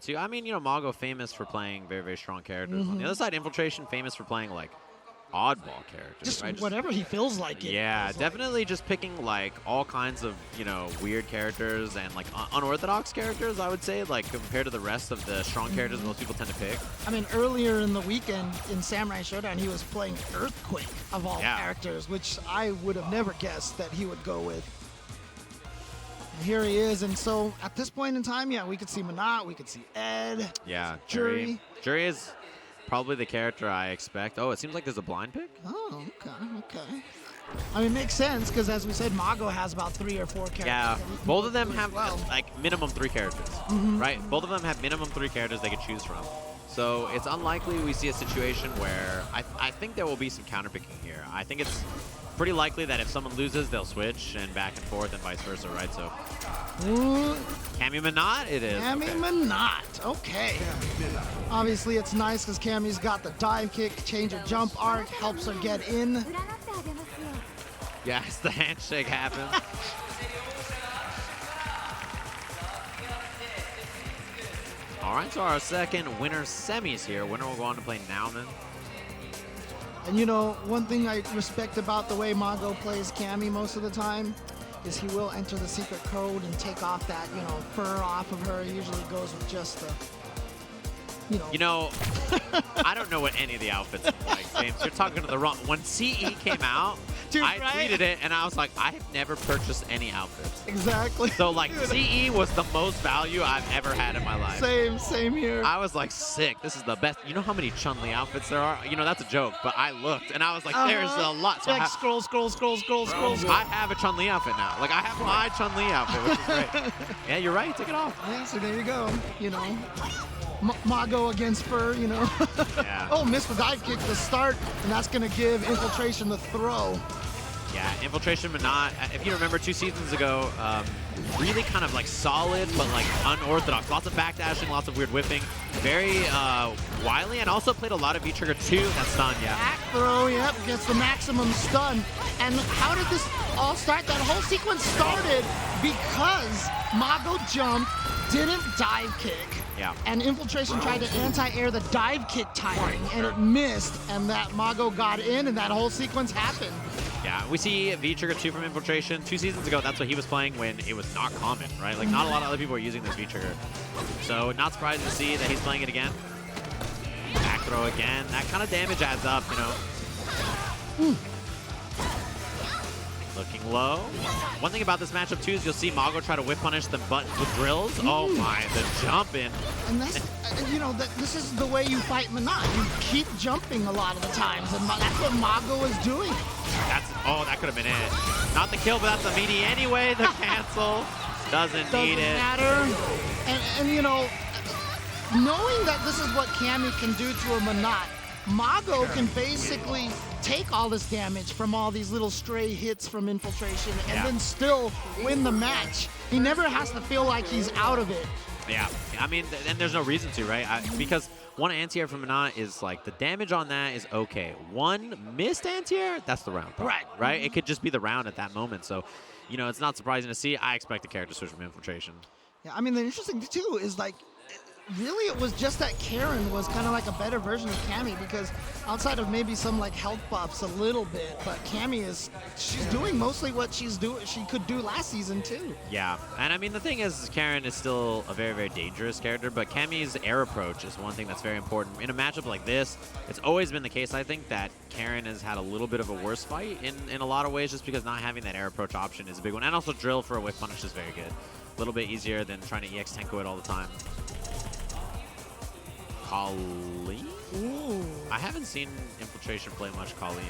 too. I mean, you know, Mago famous for playing very, very strong characters. On the other side, Infiltration famous for playing like oddball characters. Just right? whatever he feels like it. Yeah, definitely just picking like all kinds of, you know, weird characters and like unorthodox characters, I would say, like compared to the rest of the strong characters most people tend to pick. I mean, earlier in the weekend in Samurai Showdown, he was playing Earthquake of all characters, which I would have never guessed that he would go with. And here he is, and so at this point in time, yeah, we could see Manat, we could see Ed. Yeah, Jury. Jury is probably the character I expect. Oh, it seems like there's a blind pick? Oh, okay. I mean, it makes sense, because as we said, Mago has about 3 or 4 characters. Yeah, both of them have like minimum 3 characters, right? Both of them have minimum 3 characters they could choose from. So it's unlikely we see a situation where I think there will be some counterpicking here. I think it's pretty likely that if someone loses, they'll switch and back and forth and vice versa, right? So Cammy Manat it is. Cammy Manat, okay. Obviously, it's nice because Cammy's got the dive kick, change of jump arc, helps her get in. Yes, the handshake happens. All right, so our second winner semis here. Winner will go on to play Nauman. And you know, one thing I respect about the way Mago plays Cammy most of the time is he will enter the secret code and take off that, you know, fur off of her. He usually goes with just the, you know. I don't know what any of the outfits look like, James. You're talking to the wrong. When CE came out, dude, I tweeted it and I was like, I have never purchased any outfits. Exactly. So like, CE was the most value I've ever had in my life. Same here. I was like, sick. This is the best. You know how many Chun-Li outfits there are? You know, that's a joke, but I looked and I was like, there's a lot. So like scroll. I have a Chun-Li outfit now. Like, I have my Chun-Li outfit, which is great. Yeah, you're right. Take it off. Yeah, so there you go. You know, Mago against Fur, you know. Yeah. Oh, missed the dive kick to start, and that's going to give Infiltration the throw. Yeah, Infiltration, but not. If you remember 2 seasons ago, really kind of like solid, but like unorthodox. Lots of backdashing, lots of weird whipping. Very wily, and also played a lot of V-Trigger 2. That's stun, yeah. Back throw, yep, gets the maximum stun. And how did this all start? That whole sequence started because Mago jumped, didn't dive kick. Yeah. And Infiltration tried to anti-air the dive kick timing, and it missed, and that Mago got in, and that whole sequence happened. Yeah, we see V-Trigger 2 from Infiltration. 2 seasons ago, that's what he was playing when it was not common, right? Like, not a lot of other people are using this V-Trigger. So, not surprised to see that he's playing it again. Back throw again. That kind of damage adds up, you know. Looking low. One thing about this matchup, too, is you'll see Mago try to whip punish the buttons with drills. Oh, my, the jump in. And that's, you know, this is the way you fight Manat. You keep jumping a lot of the times, and that's what Mago is doing. That could have been it. Not the kill, but that's a meaty anyway. The cancel doesn't need it. Matter. And you know, knowing that this is what Cammy can do to a Manat, Mago can basically take all this damage from all these little stray hits from Infiltration and then still win the match. He never has to feel like he's out of it. Yeah, I mean, and there's no reason to, right? Because one anti-air from Manat is like, the damage on that is okay. One missed anti-air, that's the round. Right? It could just be the round at that moment. So, you know, it's not surprising to see. I expect a character switch from Infiltration. Yeah, I mean, the interesting thing, too, is like, really, it was just that Karen was kind of like a better version of Cammy, because outside of maybe some like health buffs a little bit, but Cammy she's doing mostly what she could do last season too. Yeah, and I mean the thing is, Karen is still a very, very dangerous character, but Cammy's air approach is one thing that's very important. In a matchup like this, it's always been the case, I think, that Karen has had a little bit of a worse fight in a lot of ways, just because not having that air approach option is a big one, and also drill for a whip punish is very good. A little bit easier than trying to EX Tenko it all the time. Colleen? Ooh. I haven't seen Infiltration play much Colleen.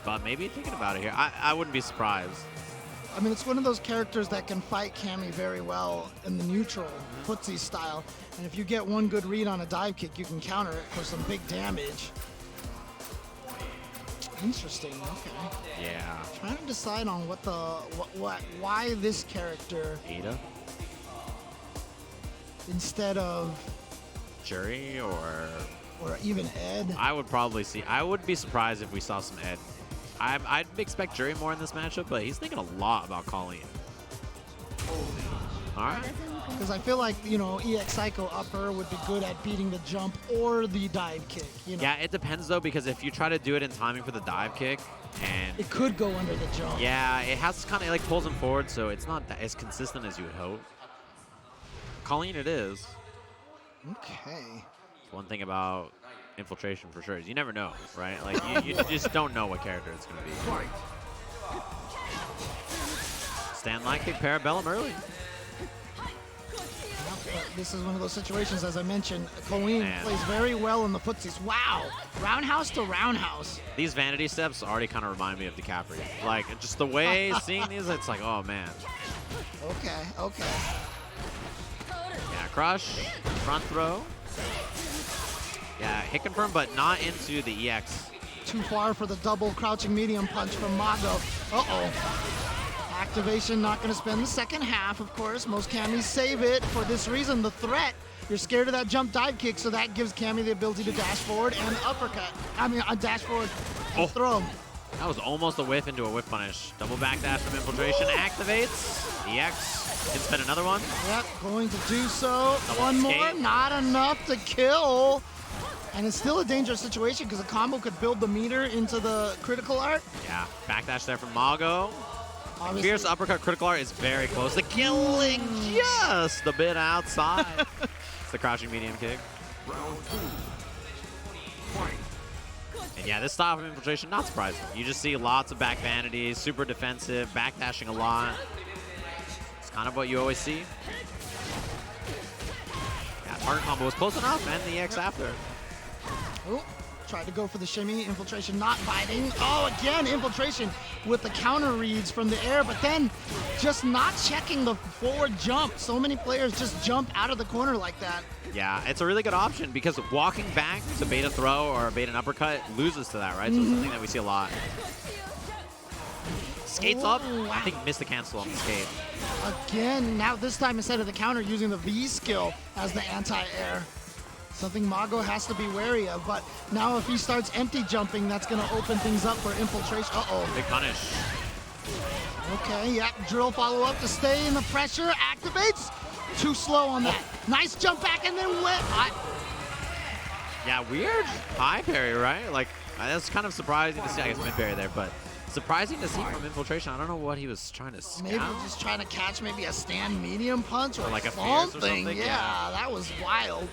But maybe thinking about it here, I wouldn't be surprised. I mean, it's one of those characters that can fight Cammy very well in the neutral, footsie style. And if you get one good read on a dive kick, you can counter it for some big damage. Interesting, okay. Yeah. Trying to decide on why this character Ada? instead of Jury or even Ed. I would be surprised if we saw some Ed. I'd expect Jury more in this matchup, but he's thinking a lot about Colleen. All right. Because I feel like, you know, EX Psycho upper would be good at beating the jump or the dive kick, you know? Yeah, it depends though, because if you try to do it in timing for the dive kick, and It could go under the jump. yeah, it has kind of like pulls him forward, so it's not that as consistent as you would hope. Colleen, it is. Okay. One thing about Infiltration for sure is you never know, right? Like you just don't know what character it's gonna be. Stand line kick, Parabellum early. But this is one of those situations, as I mentioned, Colleen Man. plays very well in the footsies. Wow, roundhouse to roundhouse. These vanity steps already kind of remind me of DiCaprio. Like just the way seeing these, it's like, oh man. Okay, okay. Yeah, crush, front throw. Yeah, hit confirm, but not into the EX. Too far for the double crouching medium punch from Mago. Uh-oh. Activation not going to spend the second half, of course. Most Camis save it for this reason, the threat. You're scared of that jump dive kick, so that gives Cami the ability to dash forward and uppercut. I mean, dash forward and throw. That was almost a whiff into a whiff punish. Double backdash from Infiltration activates. EX can spin another one. Yep, going to do so. Double One more, escape. not enough to kill. And it's still a dangerous situation because a combo could build the meter into the critical art. Yeah, backdash there from Mago. Obviously, Fierce uppercut critical art is very close to killing just a bit outside. It's the crouching medium kick. And yeah, this style of Infiltration, not surprising. You just see lots of back vanities, super defensive, backdashing a lot. It's kind of what you always see. Yeah, target combo was close enough, and the EX after. oh, tried to go for the shimmy. Infiltration not biting. Oh, again, Infiltration with the counter reads from the air, but then just not checking the forward jump. So many players just jump out of the corner like that. Yeah, it's a really good option because walking back to bait a throw or bait an uppercut loses to that, right? So it's something that we see a lot. Skates up. Oh, wow. I think missed the cancel on the skate. Again, now this time instead of the counter, using the V skill as the anti-air. Something Mago has to be wary of, but now if he starts empty jumping, that's going to open things up for Infiltration. Uh-oh. Big punish. Okay, yeah, drill follow-up to stay in the pressure. Activates. Too slow on that. Nice jump back and then went. Yeah, weird high parry, right? Like, that's kind of surprising to see. I guess mid parry there, but surprising to see from Infiltration. I don't know what he was trying to scout. Maybe just trying to catch maybe a stand medium punch or like a fierce or something. something, Yeah, that was wild.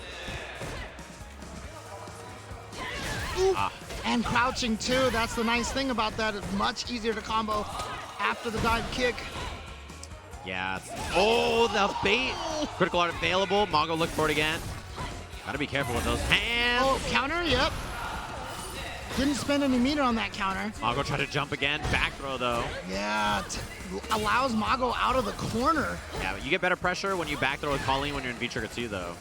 Ooh. And crouching too. That's the nice thing about that. It's much easier to combo after the dive kick. Yeah. Oh, the bait. Critical art available. Mago look for it again. Gotta be careful with those hands. Oh, counter, yep. Didn't spend any meter on that counter. Mago tried to jump again. Back throw, though. Yeah, allows Mago out of the corner. Yeah, but you get better pressure when you back throw with Colleen when you're in V-Trigger 2, though.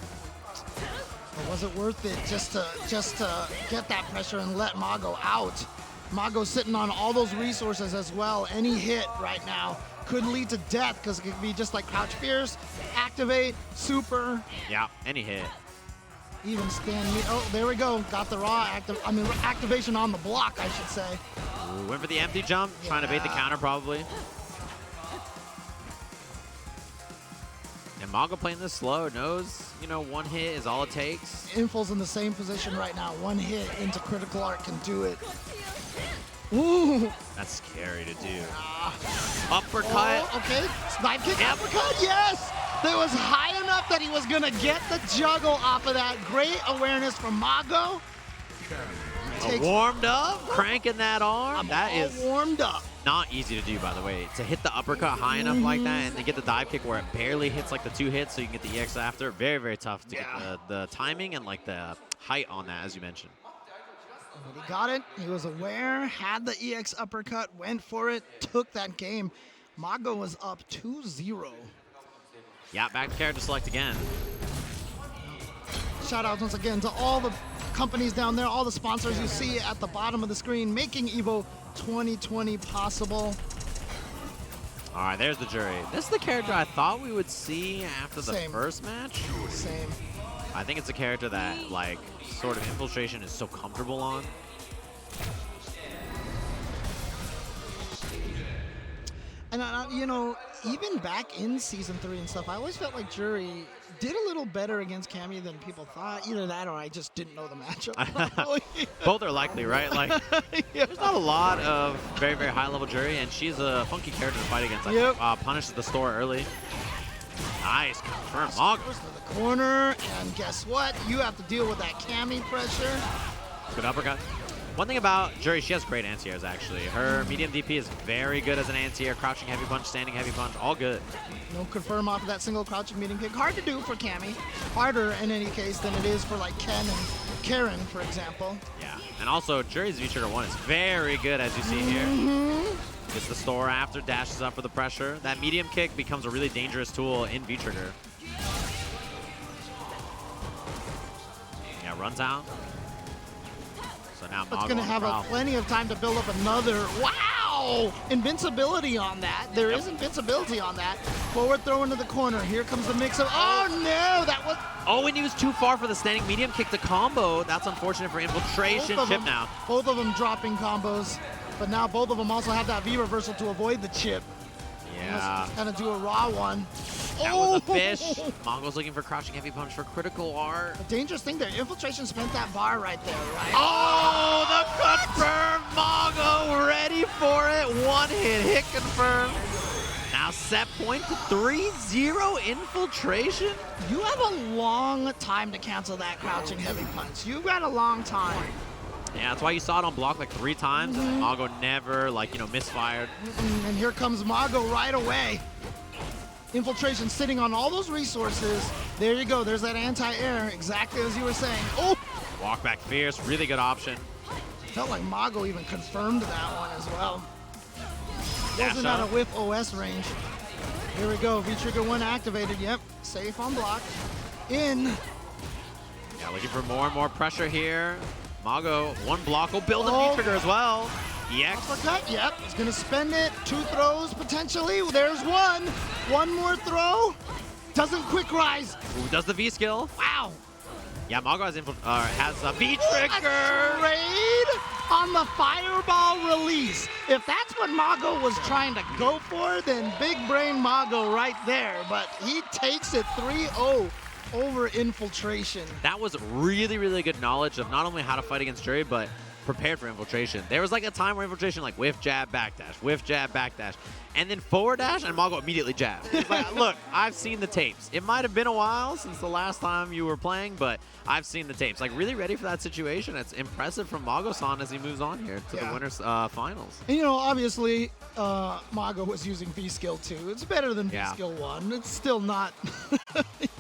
But was it worth it just to get that pressure and let Mago out? Mago's sitting on all those resources as well. Any hit right now could lead to death because it could be just like Crouch Fierce, Activate, Super. Yeah, any hit. Even stand me. Oh, there we go. Got the raw activation on the block, I should say. Ooh, went for the empty jump, trying to bait the counter probably. And Mago playing this slow, knows, you know, one hit is all it takes. Info's in the same position right now. One hit into critical art can do it. Ooh. That's scary to do. Uppercut. Oh, okay. Snipe kick, uppercut, yes! That was high enough that he was gonna get the juggle off of that. Great awareness from Mago. Warmed up, cranking that arm. That all is warmed up. not easy to do, by the way. To hit the uppercut high enough like that and to get the dive kick where it barely hits like the 2 hits so you can get the EX after. Very, very tough to get the timing and like the height on that, as you mentioned. But he got it. He was aware, had the EX uppercut, went for it, took that game. Mago was up 2-0. Yeah, back to character select again. Shout out once again to all the companies down there, all the sponsors you see at the bottom of the screen, making EVO 2020 possible. All right, there's the jury. This is the character I thought we would see after the Same. first match. Same. I think it's a character that, like, sort of Infiltration is so comfortable on. And, you know, even back in Season 3 and stuff, I always felt like Jury did a little better against Cammy than people thought. Either that or I just didn't know the matchup. Both are likely, right? Like, Yeah. there's not a lot of very, very high-level Jury, and she's a funky character to fight against. Like, Yep. punishes the store early. Nice, confirm. Mago. Goes to the corner, and guess what? You have to deal with that Cammy pressure. Good uppercut. One thing about Jury, she has great anti-airs, actually. Her medium DP is very good as an anti-air, crouching heavy punch, standing heavy punch, all good. No confirm off of that single crouching medium kick. Hard to do for Cammy. Harder in any case than it is for like Ken and Karen, for example. Yeah, and also Jury's V-Trigger 1 is very good, as you see here. Gets the store after, dashes up for the pressure. That medium kick becomes a really dangerous tool in V-Trigger. Yeah, runs out. So now It's Mago going to on have the prowl. plenty of time to build up another. Wow! Invincibility on that. There is invincibility on that. Forward throw into the corner. Here comes the mix of. Oh no! That was. Oh, and he was too far for the standing medium kick to combo. That's unfortunate for Infiltration. Chip now. Both of them dropping combos. But now both of them also have that V reversal to avoid the chip. Yeah. Kind of do a raw one. That was a fish. Mongo's looking for crouching heavy punch for critical art. A dangerous thing there. Infiltration spent that bar right there, right? Oh, the confirm. Mago ready for it. One hit confirmed. Now set point to 3-0 Infiltration. You have a long time to cancel that crouching heavy punch. You've got a long time. Yeah, that's why you saw it on block like 3 times, and Mago never, like, you know, misfired. And here comes Mago right away. Infiltration sitting on all those resources. There you go. There's that anti-air, exactly as you were saying. Oh! Walk back fierce, really good option. Felt like Mago even confirmed that one as well. Dash Wasn't out up. of whiff OS range. Here we go. V-Trigger 1 activated. Yep. Safe on block. In. Yeah, looking for more and more pressure here. Mago, one block will build a Oh. V-Trigger as well. EX. Uppercut. Yep. He's going to spend it. 2 throws potentially. There's one. One more throw. Doesn't quick rise. Who does the V skill? Wow. Yeah, Mago has a V-Trigger. Trade on the fireball release. If that's what Mago was trying to go for, then big brain Mago right there. But he takes it 3-0 over Infiltration. That was really, really good knowledge of not only how to fight against Jury, but prepared for Infiltration. There was like a time where Infiltration like whiff, jab, backdash, whiff, jab, backdash, and then forward dash, and Mago immediately jabbed. He's like, look, I've seen the tapes. It might have been a while since the last time you were playing, but I've seen the tapes. Like, really ready for that situation. It's impressive from Mago-san as he moves on here to the winners finals. And, you know, obviously, Mago was using V-Skill 2. It's better than Yeah. V-Skill 1. It's still not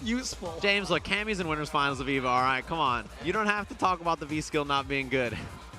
useful. James, look, Cammy's in winners finals of EVO. All right, come on. You don't have to talk about the V skill not being good.